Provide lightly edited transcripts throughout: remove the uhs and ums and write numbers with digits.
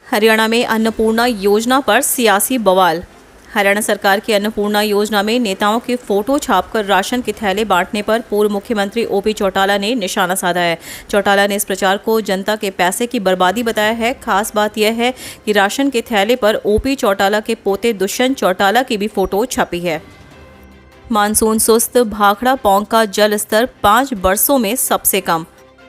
हरियाणा में अन्नपूर्णा योजना पर सियासी बवाल। हरियाणा सरकार की अन्नपूर्णा योजना में नेताओं के फोटो छापकर राशन के थैले बांटने पर पूर्व मुख्यमंत्री ओपी चौटाला ने निशाना साधा है। चौटाला ने इस प्रचार को जनता के पैसे की बर्बादी बताया है। खास बात यह है कि राशन के थैले पर ओपी चौटाला के पोते दुष्यंत चौटाला की भी फोटो छपी है। मानसून सुस्त, भाखड़ा पौंग का जल स्तर 5 बरसों में सबसे कम।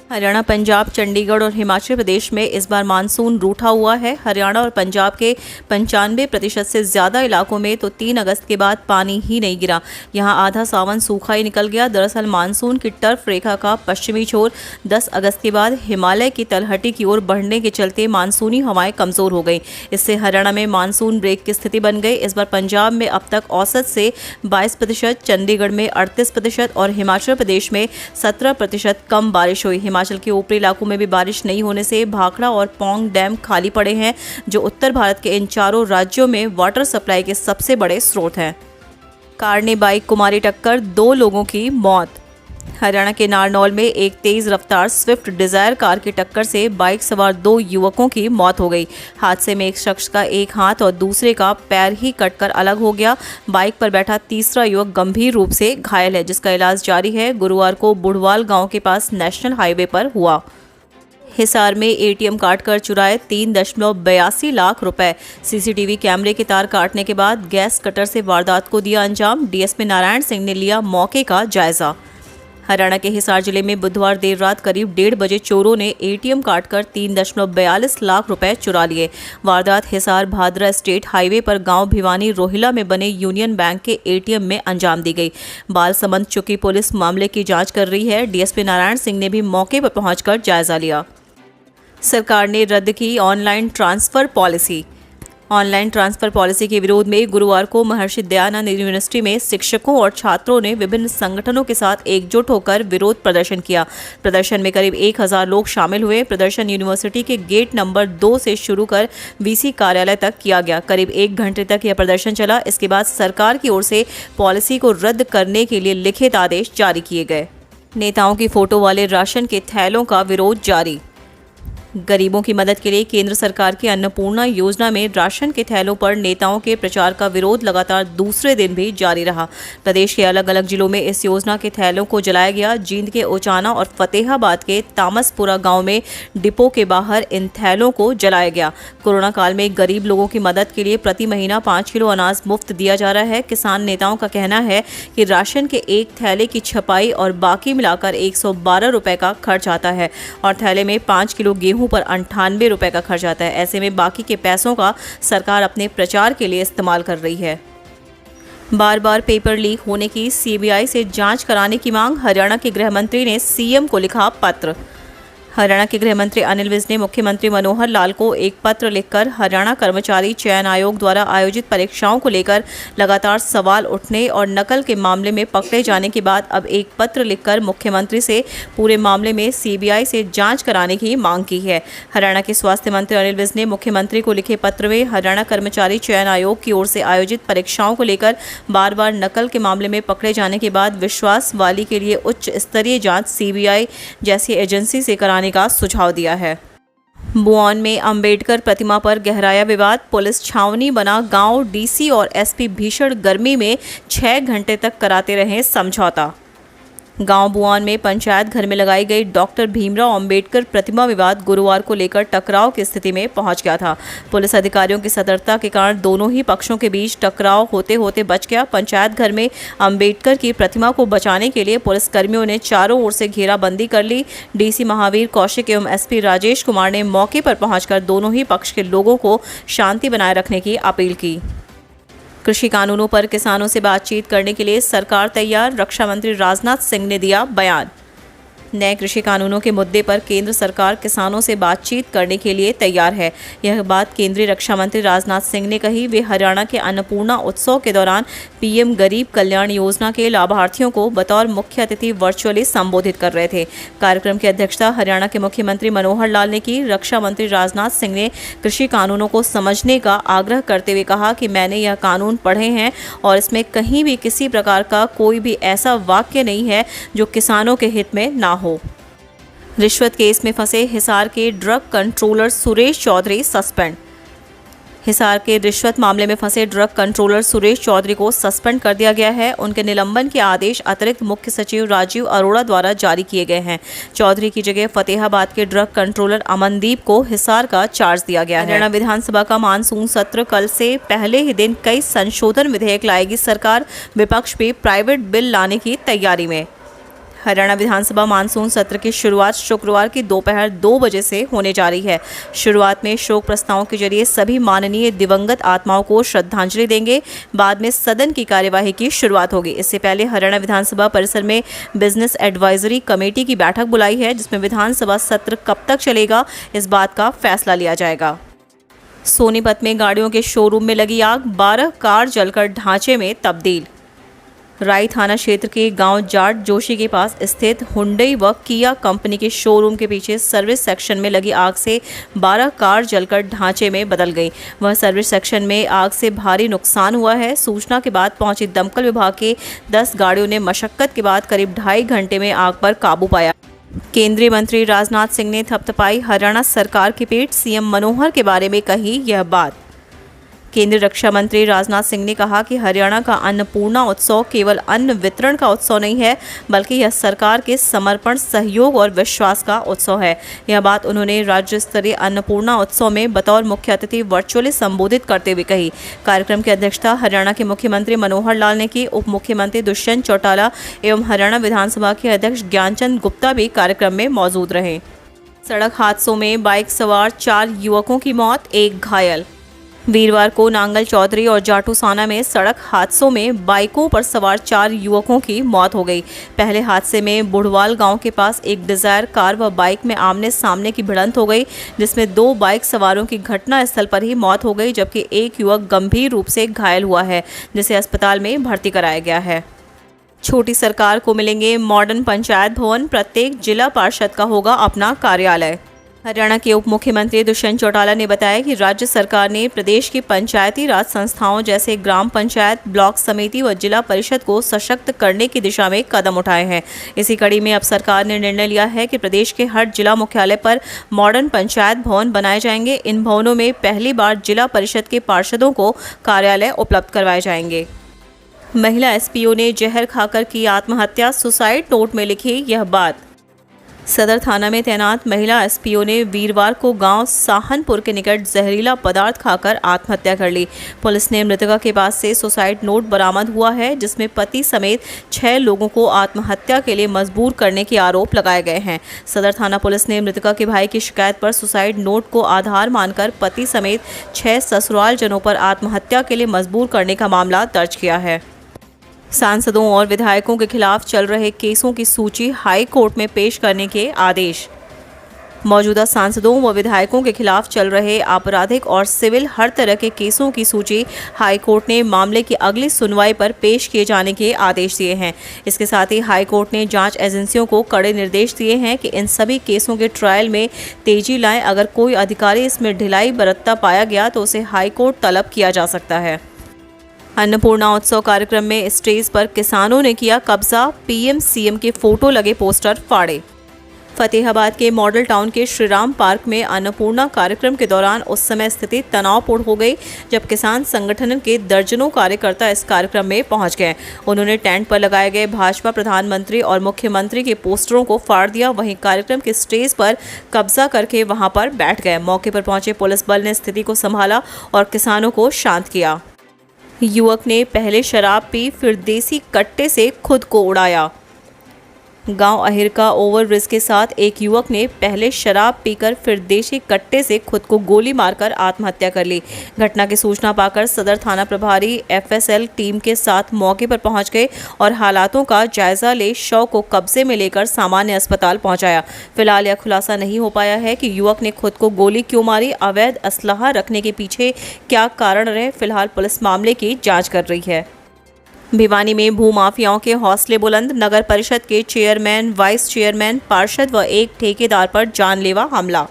हरियाणा, पंजाब, चंडीगढ़ और हिमाचल प्रदेश में इस बार मानसून रूठा हुआ है। हरियाणा और पंजाब के 95% से ज़्यादा इलाकों में तो 3 अगस्त के बाद पानी ही नहीं गिरा। यहां आधा सावन सूखा ही निकल गया। दरअसल मानसून की टर्फ रेखा का पश्चिमी छोर 10 अगस्त के बाद हिमालय की तलहटी की ओर बढ़ने के चलते मानसूनी हवाएं कमज़ोर हो गई। इससे हरियाणा में मानसून ब्रेक की स्थिति बन गई। इस बार पंजाब में अब तक औसत से 22%, चंडीगढ़ में 38% और हिमाचल प्रदेश में 17% कम बारिश हुई। हिमाचल के ऊपरी इलाकों में भी बारिश नहीं होने से भाखड़ा और पौंग डैम खाली पड़े हैं, जो उत्तर भारत के इन चारों राज्यों में वाटर सप्लाई के सबसे बड़े स्रोत हैं। कार ने बाइक को मारी टक्कर, 2 लोगों की मौत। हरियाणा के नारनौल में एक तेज रफ्तार स्विफ्ट डिजायर कार की टक्कर से बाइक सवार 2 युवकों की मौत हो गई। हादसे में एक शख्स का एक हाथ और दूसरे का पैर ही कटकर अलग हो गया। बाइक पर बैठा तीसरा युवक गंभीर रूप से घायल है, जिसका इलाज जारी है। गुरुवार को बुढ़वाल गांव के पास नेशनल हाईवे पर हुआ। हिसार में एटीएम काट कर चुराए 3.82 लाख रुपए। सीसीटीवी कैमरे के तार काटने के बाद गैस कटर से वारदात को दिया अंजाम। डीएसपी नारायण सिंह ने लिया मौके का जायजा। हरियाणा के हिसार जिले में बुधवार देर रात करीब 1:30 बजे चोरों ने एटीएम काटकर 3.42 लाख रुपए चुरा लिए। वारदात हिसार भादरा स्टेट हाईवे पर गांव भिवानी रोहिला में बने यूनियन बैंक के एटीएम में अंजाम दी गई। बालसमंद चौकी पुलिस मामले की जांच कर रही है। डीएसपी नारायण सिंह ने भी मौके पर पहुंचकर जायजा लिया। सरकार ने रद्द की online transfer policy. Online transfer policy के विरोध में गुरुवार को महर्षि दयानंद यूनिवर्सिटी में शिक्षकों और छात्रों ने विभिन्न संगठनों के साथ एकजुट होकर विरोध प्रदर्शन किया। प्रदर्शन में करीब 1000 लोग शामिल हुए। प्रदर्शन यूनिवर्सिटी के गेट नंबर 2 से शुरू कर वीसी कार्यालय तक किया गया। करीब 1 घंटे तक यह प्रदर्शन चला। इसके बाद सरकार की ओर से पॉलिसी को रद्द करने के लिए लिखित आदेश जारी किए गए। नेताओं की फोटो वाले राशन के थैलों का विरोध जारी। गरीबों की मदद के लिए केंद्र सरकार की अन्नपूर्णा योजना में राशन के थैलों पर नेताओं के प्रचार का विरोध लगातार दूसरे दिन भी जारी रहा। प्रदेश के अलग अलग जिलों में इस योजना के थैलों को जलाया गया। जींद के ओचाना और फतेहाबाद के तामसपुरा गांव में डिपो के बाहर इन थैलों को जलाया गया। कोरोना काल में गरीब लोगों की मदद के लिए प्रति महीना 5 किलो अनाज मुफ्त दिया जा रहा है। किसान नेताओं का कहना है कि राशन के एक थैले की छपाई और बाकी मिलाकर 112 रुपए का खर्च आता है और थैले में 5 किलो गेहूं पर 98 रुपए का खर्च आता है। ऐसे में बाकी के पैसों का सरकार अपने प्रचार के लिए इस्तेमाल कर रही है। बार बार पेपर लीक होने की सीबीआई से जांच कराने की मांग। हरियाणा के गृह मंत्री ने सीएम को लिखा पत्र। हरियाणा के गृह मंत्री अनिल विज ने मुख्यमंत्री मनोहर लाल को एक पत्र लिखकर हरियाणा कर्मचारी चयन आयोग द्वारा आयोजित परीक्षाओं को लेकर लगातार सवाल उठने और नकल के मामले में पकड़े जाने के बाद अब एक पत्र लिखकर मुख्यमंत्री से पूरे मामले में सीबीआई से जांच कराने की मांग की है। हरियाणा के स्वास्थ्य मंत्री अनिल विज ने मुख्यमंत्री को लिखे पत्र में हरियाणा कर्मचारी चयन आयोग की ओर से आयोजित परीक्षाओं को लेकर बार बार नकल के मामले में पकड़े जाने के बाद विश्वास वाली के लिए उच्च स्तरीय जांच सीबीआई जैसी एजेंसी से कराने का सुझाव दिया है। बुआन में अंबेडकर प्रतिमा पर गहराया विवाद। पुलिस छावनी बना गांव। डीसी और एसपी भीषण गर्मी में 6 घंटे तक कराते रहे समझौता। गांव बुआन में पंचायत घर में लगाई गई डॉक्टर भीमराव अंबेडकर प्रतिमा विवाद गुरुवार को लेकर टकराव की स्थिति में पहुंच गया था। पुलिस अधिकारियों की सतर्कता के कारण दोनों ही पक्षों के बीच टकराव होते होते बच गया। पंचायत घर में अंबेडकर की प्रतिमा को बचाने के लिए पुलिसकर्मियों ने चारों ओर से घेराबंदी कर ली। डीसी महावीर कौशिक एवं एसपी राजेश कुमार ने मौके पर पहुंचकर दोनों ही पक्ष के लोगों को शांति बनाए रखने की अपील की। कृषि कानूनों पर किसानों से बातचीत करने के लिए सरकार तैयार। रक्षा मंत्री राजनाथ सिंह ने दिया बयान। नए कृषि कानूनों के मुद्दे पर केंद्र सरकार किसानों से बातचीत करने के लिए तैयार है। यह बात केंद्रीय रक्षा मंत्री राजनाथ सिंह ने कही। वे हरियाणा के अन्नपूर्णा उत्सव के दौरान पीएम गरीब कल्याण योजना के लाभार्थियों को बतौर मुख्य अतिथि वर्चुअली संबोधित कर रहे थे। कार्यक्रम की अध्यक्षता हरियाणा के मुख्यमंत्री मनोहर लाल ने की। रक्षा मंत्री राजनाथ सिंह ने कृषि कानूनों को समझने का आग्रह करते हुए कहा कि मैंने यह कानून पढ़े हैं और इसमें कहीं भी किसी प्रकार का कोई भी ऐसा वाक्य नहीं है जो किसानों के हित में ना हो। रिश्वत केस में फंसे हिसार के drug controller Suresh Chaudhary suspend. Hisar के रिश्वत मामले में फंसे ड्रग कंट्रोलर सुरेश चौधरी को सस्पेंड कर दिया गया है। उनके निलंबन के आदेश अतिरिक्त मुख्य सचिव राजीव अरोड़ा द्वारा जारी किए गए हैं। चौधरी की जगह फतेहाबाद के ड्रग कंट्रोलर अमनदीप को हिसार का चार्ज दिया गया है। हरियाणा विधानसभा का मानसून सत्र कल से पहले ही दिन कई संशोधन विधेयक लाएगी सरकार, विपक्ष भी प्राइवेट बिल लाने की तैयारी में। हरियाणा विधानसभा मानसून सत्र की शुरुआत शुक्रवार की दोपहर 2 बजे से होने जा रही है। शुरुआत में शोक प्रस्तावों के जरिए सभी माननीय दिवंगत आत्माओं को श्रद्धांजलि देंगे। बाद में सदन की कार्यवाही की शुरुआत होगी। इससे पहले हरियाणा विधानसभा परिसर में बिजनेस एडवाइजरी कमेटी की बैठक बुलाई है, जिसमें विधानसभा सत्र कब तक चलेगा इस बात का फैसला लिया जाएगा। सोनीपत में गाड़ियों के शोरूम में लगी आग, 12 कार जलकर ढांचे में तब्दील। राई थाना क्षेत्र के गांव जाट जोशी के पास स्थित हुंडई व किया कंपनी के शोरूम के पीछे सर्विस सेक्शन में लगी आग से 12 कार जलकर ढांचे में बदल गई। वह सर्विस सेक्शन में आग से भारी नुकसान हुआ है। सूचना के बाद पहुंची दमकल विभाग के 10 गाड़ियों ने मशक्कत के बाद करीब 2.5 घंटे में आग पर काबू पाया। केंद्रीय मंत्री राजनाथ सिंह ने थपथपाई हरियाणा सरकार की पीठ, सीएम मनोहर के बारे में कही यह बात। केंद्रीय रक्षा मंत्री राजनाथ सिंह ने कहा कि हरियाणा का अन्नपूर्णा उत्सव केवल अन्न वितरण का उत्सव नहीं है, बल्कि यह सरकार के समर्पण, सहयोग और विश्वास का उत्सव है। यह बात उन्होंने राज्य स्तरीय अन्नपूर्णा उत्सव में बतौर मुख्य अतिथि वर्चुअली संबोधित करते हुए कही। कार्यक्रम की अध्यक्षता हरियाणा के मुख्यमंत्री मनोहर लाल ने की। उप मुख्यमंत्री दुष्यंत चौटाला एवं हरियाणा विधानसभा के अध्यक्ष ज्ञानचंद गुप्ता भी कार्यक्रम में मौजूद रहे। सड़क हादसों में बाइक सवार 4 युवकों की मौत, 1 घायल। वीरवार को नांगल चौधरी और जाटूसाना में सड़क हादसों में बाइकों पर सवार 4 युवकों की मौत हो गई। पहले हादसे में बुढ़वाल गांव के पास एक डिजायर कार व बाइक में आमने सामने की भिड़ंत हो गई, जिसमें 2 बाइक सवारों की घटनास्थल पर ही मौत हो गई, जबकि एक युवक गंभीर रूप से घायल हुआ है, जिसे अस्पताल में भर्ती कराया गया है। छोटी सरकार को मिलेंगे मॉडर्न पंचायत भवन, प्रत्येक जिला पार्षद का होगा अपना कार्यालय। हरियाणा के उप मुख्यमंत्री दुष्यंत चौटाला ने बताया कि राज्य सरकार ने प्रदेश की पंचायती राज संस्थाओं जैसे ग्राम पंचायत, ब्लॉक समिति व जिला परिषद को सशक्त करने की दिशा में कदम उठाए हैं। इसी कड़ी में अब सरकार ने निर्णय लिया है कि प्रदेश के हर जिला मुख्यालय पर मॉडर्न पंचायत भवन बनाए जाएंगे। इन भवनों में पहली बार जिला परिषद के पार्षदों को कार्यालय उपलब्ध करवाए जाएंगे। महिला एसपीओ ने जहर खाकर की आत्महत्या, सुसाइड नोट में लिखी यह बात। सदर थाना में तैनात महिला एसपीओ ने वीरवार को गांव साहनपुर के निकट जहरीला पदार्थ खाकर आत्महत्या कर ली। पुलिस ने मृतका के पास से सुसाइड नोट बरामद हुआ है, जिसमें पति समेत 6 लोगों को आत्महत्या के लिए मजबूर करने के आरोप लगाए गए हैं। सदर थाना पुलिस ने मृतका के भाई की शिकायत पर सुसाइड नोट को आधार मानकर पति समेत 6 ससुरालजनों पर आत्महत्या के लिए मजबूर करने का मामला दर्ज किया है। सांसदों और विधायकों के खिलाफ चल रहे केसों की सूची हाई कोर्ट में पेश करने के आदेश। मौजूदा सांसदों व विधायकों के खिलाफ चल रहे आपराधिक और सिविल हर तरह के केसों की सूची हाई कोर्ट ने मामले की अगली सुनवाई पर पेश किए जाने के आदेश दिए हैं। इसके साथ ही हाई कोर्ट ने जांच एजेंसियों को कड़े निर्देश दिए हैं कि इन सभी केसों के ट्रायल में तेजी लाएं। अगर कोई अधिकारी इसमें ढिलाई बरतता पाया गया तो उसे हाई कोर्ट तलब किया जा सकता है। अन्नपूर्णा उत्सव कार्यक्रम में स्टेज पर किसानों ने किया कब्जा, पीएम सीएम के फोटो लगे पोस्टर फाड़े। फतेहाबाद के मॉडल टाउन के श्रीराम पार्क में अन्नपूर्णा कार्यक्रम के दौरान उस समय स्थिति तनावपूर्ण हो गई, जब किसान संगठन के दर्जनों कार्यकर्ता इस कार्यक्रम में पहुंच गए। उन्होंने टेंट पर लगाए गए भाजपा प्रधानमंत्री और मुख्यमंत्री के पोस्टरों को फाड़ दिया। वहीं कार्यक्रम के स्टेज पर कब्जा करके वहां पर बैठ गए। मौके पर पहुंचे पुलिस बल ने स्थिति को संभाला और किसानों को शांत किया। युवक ने पहले शराब पी, फिर देसी कट्टे से खुद को उड़ाया। गांव अहिर का ओवरब्रिज के साथ एक युवक ने पहले शराब पीकर फिर देसी कट्टे से खुद को गोली मारकर आत्महत्या कर ली। घटना की सूचना पाकर सदर थाना प्रभारी एफएसएल टीम के साथ मौके पर पहुंच गए और हालातों का जायजा ले शव को कब्जे में लेकर सामान्य अस्पताल पहुंचाया। फिलहाल यह खुलासा नहीं हो पाया है कि युवक ने खुद को गोली क्यों मारी। अवैध असलाहा रखने के पीछे क्या कारण रहे, फिलहाल पुलिस मामले की जाँच कर रही है। भिवानी में भूमाफियाओं के हौसले बुलंद, नगर परिषद के चेयरमैन, वाइस चेयरमैन, पार्षद व एक ठेकेदार पर जानलेवा हमला।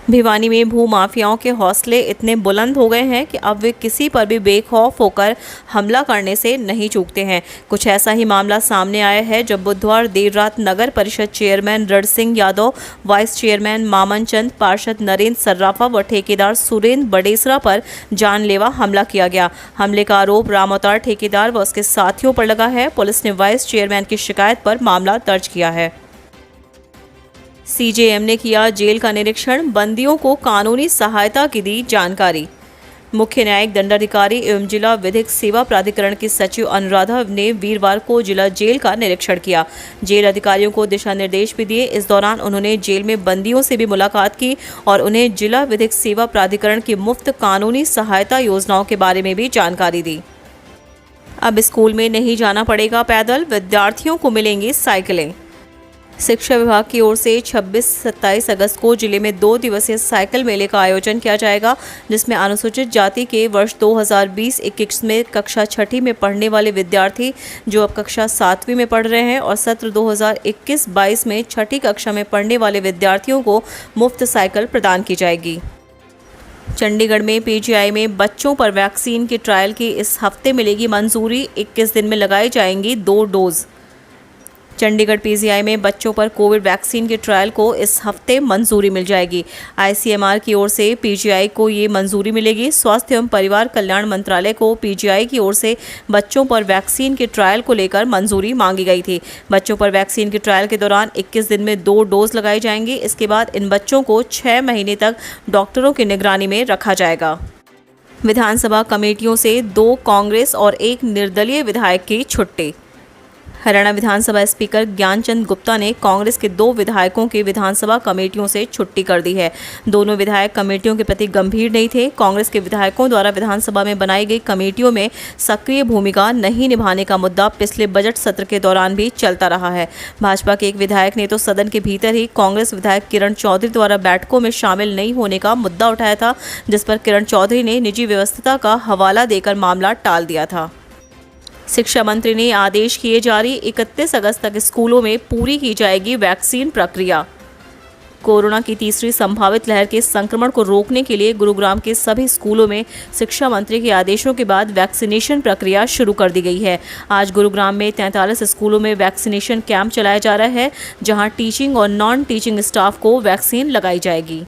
भिवानी में भू माफियाओं के हौसले इतने बुलंद हो गए हैं कि अब वे किसी पर भी बेखौफ होकर हमला करने से नहीं चूकते हैं। कुछ ऐसा ही मामला सामने आया है जब बुधवार देर रात नगर परिषद चेयरमैन रण सिंह यादव, वाइस चेयरमैन मामन चंद, पार्षद नरेंद्र सर्राफा व ठेकेदार सुरेंद्र बडेसरा पर जानलेवा हमला किया गया। हमले का आरोप राम अवतार ठेकेदार व उसके साथियों पर लगा है। पुलिस ने वाइस चेयरमैन की शिकायत पर मामला दर्ज किया है। सीजेएम ने किया जेल का निरीक्षण, बंदियों को कानूनी सहायता की दी जानकारी। मुख्य न्यायिक दंडाधिकारी एवं जिला विधिक सेवा प्राधिकरण की सचिव अनुराधा ने वीरवार को जिला जेल का निरीक्षण किया। जेल अधिकारियों को दिशा निर्देश भी दिए। इस दौरान उन्होंने जेल में बंदियों से भी मुलाकात की और उन्हें जिला विधिक सेवा प्राधिकरण की मुफ्त कानूनी सहायता योजनाओं के बारे में भी जानकारी दी। अब स्कूल में नहीं जाना पड़ेगा पैदल, विद्यार्थियों को मिलेंगी साइकिलें। शिक्षा विभाग की ओर से 26-27 अगस्त को जिले में 2 दिवसीय साइकिल मेले का आयोजन किया जाएगा, जिसमें अनुसूचित जाति के वर्ष 2020-21 में कक्षा 6ठी में पढ़ने वाले विद्यार्थी जो अब कक्षा 7वीं में पढ़ रहे हैं और सत्र 2021-22 में 6ठी कक्षा में पढ़ने वाले विद्यार्थियों को मुफ्त साइकिल प्रदान की जाएगी। चंडीगढ़ में पीजीआई में बच्चों पर वैक्सीन के ट्रायल की इस हफ्ते मिलेगी मंजूरी। 21 दिन में लगाई जाएंगी 2 डोज। चंडीगढ़ पीजीआई में बच्चों पर कोविड वैक्सीन के ट्रायल को इस हफ्ते मंजूरी मिल जाएगी। आईसीएमआर की ओर से पीजीआई को ये मंजूरी मिलेगी। स्वास्थ्य एवं परिवार कल्याण मंत्रालय को पीजीआई की ओर से बच्चों पर वैक्सीन के ट्रायल को लेकर मंजूरी मांगी गई थी। बच्चों पर वैक्सीन के ट्रायल के दौरान 21 दिन में 2 डोज लगाई जाएंगी। इसके बाद इन बच्चों को 6 महीने तक डॉक्टरों की निगरानी में रखा जाएगा। विधानसभा कमेटियों से 2 कांग्रेस और 1 निर्दलीय विधायक की छुट्टी। हरियाणा विधानसभा स्पीकर ज्ञानचंद गुप्ता ने कांग्रेस के 2 विधायकों की विधानसभा कमेटियों से छुट्टी कर दी है। दोनों विधायक कमेटियों के प्रति गंभीर नहीं थे। कांग्रेस के विधायकों द्वारा विधानसभा में बनाई गई कमेटियों में सक्रिय भूमिका नहीं निभाने का मुद्दा पिछले बजट सत्र के दौरान भी चलता रहा है। भाजपा के एक विधायक ने तो सदन के भीतर ही कांग्रेस विधायक किरण चौधरी द्वारा बैठकों में शामिल नहीं होने का मुद्दा उठाया था, जिस पर किरण चौधरी ने निजी व्यवस्था का हवाला देकर मामला टाल दिया था। शिक्षा मंत्री ने आदेश किए जारी, 31 अगस्त तक स्कूलों में पूरी की जाएगी वैक्सीन प्रक्रिया। कोरोना की तीसरी संभावित लहर के संक्रमण को रोकने के लिए गुरुग्राम के सभी स्कूलों में शिक्षा मंत्री के आदेशों के बाद वैक्सीनेशन प्रक्रिया शुरू कर दी गई है। आज गुरुग्राम में 43 स्कूलों में वैक्सीनेशन कैंप चलाया जा रहा है, जहां टीचिंग और नॉन टीचिंग स्टाफ को वैक्सीन लगाई जाएगी।